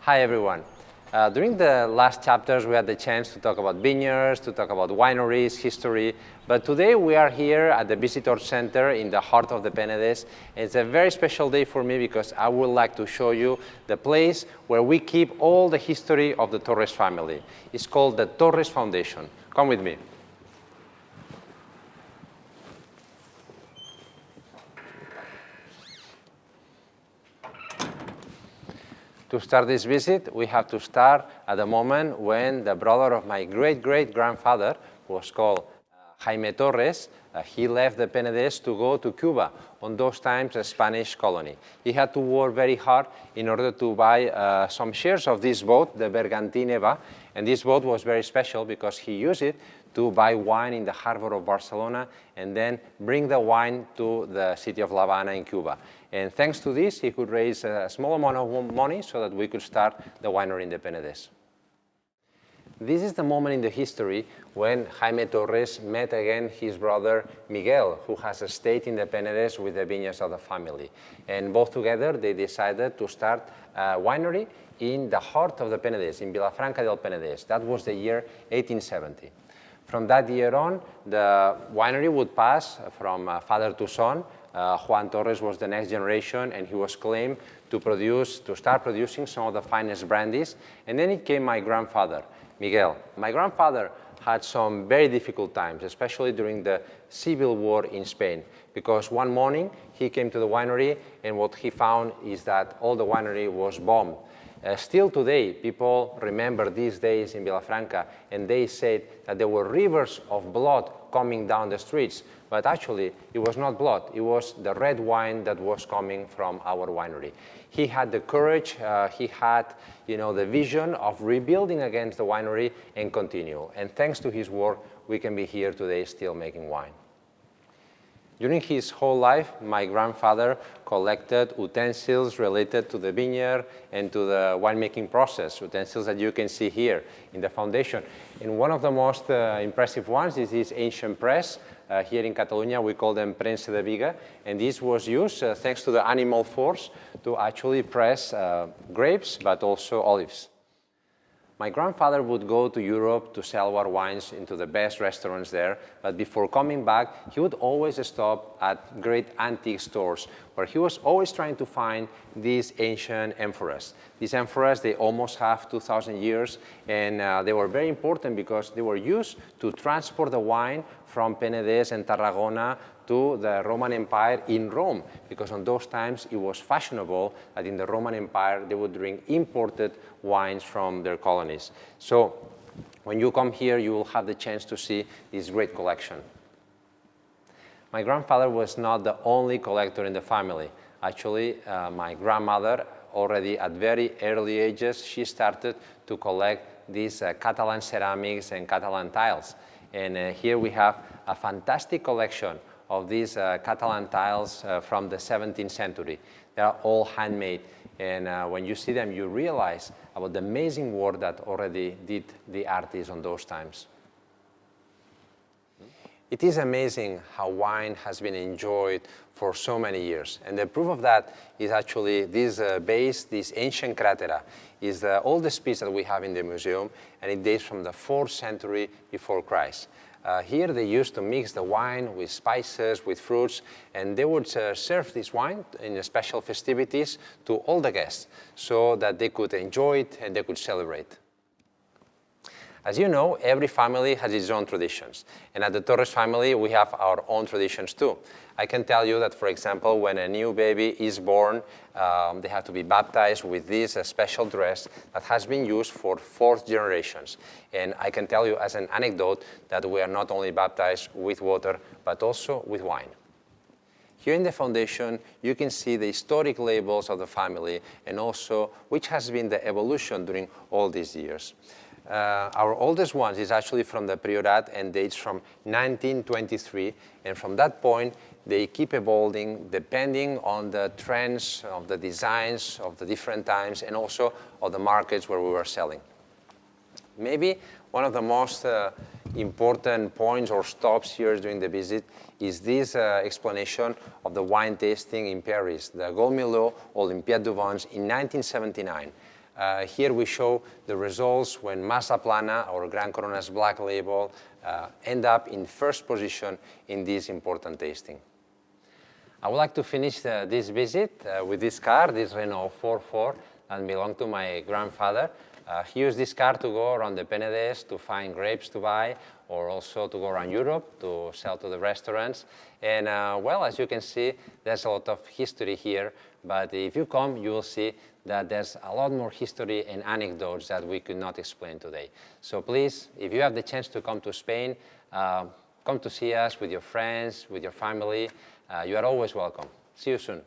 Hi everyone. During the last chapters we had the chance to talk about vineyards, to talk about wineries, history, but today we are here at the Visitor Center in the heart of the Penedès. It's a very special day for me because I would like to show you the place where we keep all the history of the Torres family. It's called the Torres Foundation. Come with me. To start this visit, we have to start at the moment when the brother of my great-great-grandfather, who was called Jaime Torres, he left the Penedès to go to Cuba, on those times a Spanish colony. He had to work very hard in order to buy some shares of this boat, the Bergantineva, and this boat was very special because he used it to buy wine in the harbor of Barcelona and then bring the wine to the city of La Habana in Cuba. And thanks to this, he could raise a small amount of money so that we could start the winery in the Penedès. This is the moment in the history when Jaime Torres met again his brother Miguel, who has a estate in the Penedès with the vineyards of the family. And both together, they decided to start a winery in the heart of the Penedès, in Vilafranca del Penedès. That was the year 1870. From that year on, the winery would pass from father to son. Juan Torres was the next generation, and he was claimed to start producing some of the finest brandies. And then it came my grandfather, Miguel. My grandfather had some very difficult times, especially during the Civil War in Spain, because one morning he came to the winery, and what he found is that all the winery was bombed. Still today, people remember these days in Vilafranca, and they said that there were rivers of blood coming down the streets, but actually it was not blood, it was the red wine that was coming from our winery. He had the courage, he had the vision of rebuilding against the winery and continue. And thanks to his work, we can be here today still making wine. During his whole life, my grandfather collected utensils related to the vineyard and to the winemaking process, utensils that you can see here in the foundation. And one of the most impressive ones is this ancient press. Here in Catalonia, we call them premsa de viga, and this was used, thanks to the animal force, to actually press grapes, but also olives. My grandfather would go to Europe to sell our wines into the best restaurants there, but before coming back, he would always stop at great antique stores where he was always trying to find these ancient amphoras. These amphoras, they almost have 2,000 years, and they were very important because they were used to transport the wine from Penedès and Tarragona to the Roman Empire in Rome, because on those times it was fashionable that in the Roman Empire they would drink imported wines from their colonies. So when you come here, you will have the chance to see this great collection. My grandfather was not the only collector in the family. Actually, my grandmother, already at very early ages, she started to collect these Catalan ceramics and Catalan tiles. And here we have a fantastic collection of these Catalan tiles from the 17th century. They are all handmade, and when you see them, you realize about the amazing work that already did the artists on those times. It is amazing how wine has been enjoyed for so many years, and the proof of that is actually this base, this ancient cratera, is the oldest piece that we have in the museum, and it dates from the 4th century before Christ. Here they used to mix the wine with spices, with fruits, and they would serve this wine in special festivities to all the guests so that they could enjoy it and they could celebrate. As you know, every family has its own traditions, and at the Torres family we have our own traditions too. I can tell you that, for example, when a new baby is born, they have to be baptized with this special dress that has been used for 4th generations. And I can tell you as an anecdote that we are not only baptized with water, but also with wine. Here in the foundation, you can see the historic labels of the family and also which has been the evolution during all these years. Our oldest one is actually from the Priorat and dates from 1923, and from that point they keep evolving depending on the trends of the designs of the different times and also of the markets where we were selling. Maybe one of the most important points or stops here during the visit is this explanation of the wine tasting in Paris, the Gold Melot Olympiade de Vins in 1979. Here we show the results when Masa Plana or Gran Corona's Black Label end up in first position in this important tasting. I would like to finish this visit with this car, this Renault 4 that belonged to my grandfather. He used this car to go around the Penedès to find grapes to buy, or also to go around Europe to sell to the restaurants. And well, as you can see, there's a lot of history here, but if you come, you will see that there's a lot more history and anecdotes that we could not explain today. So please, if you have the chance to come to Spain, come to see us with your friends, with your family. You are always welcome. See you soon.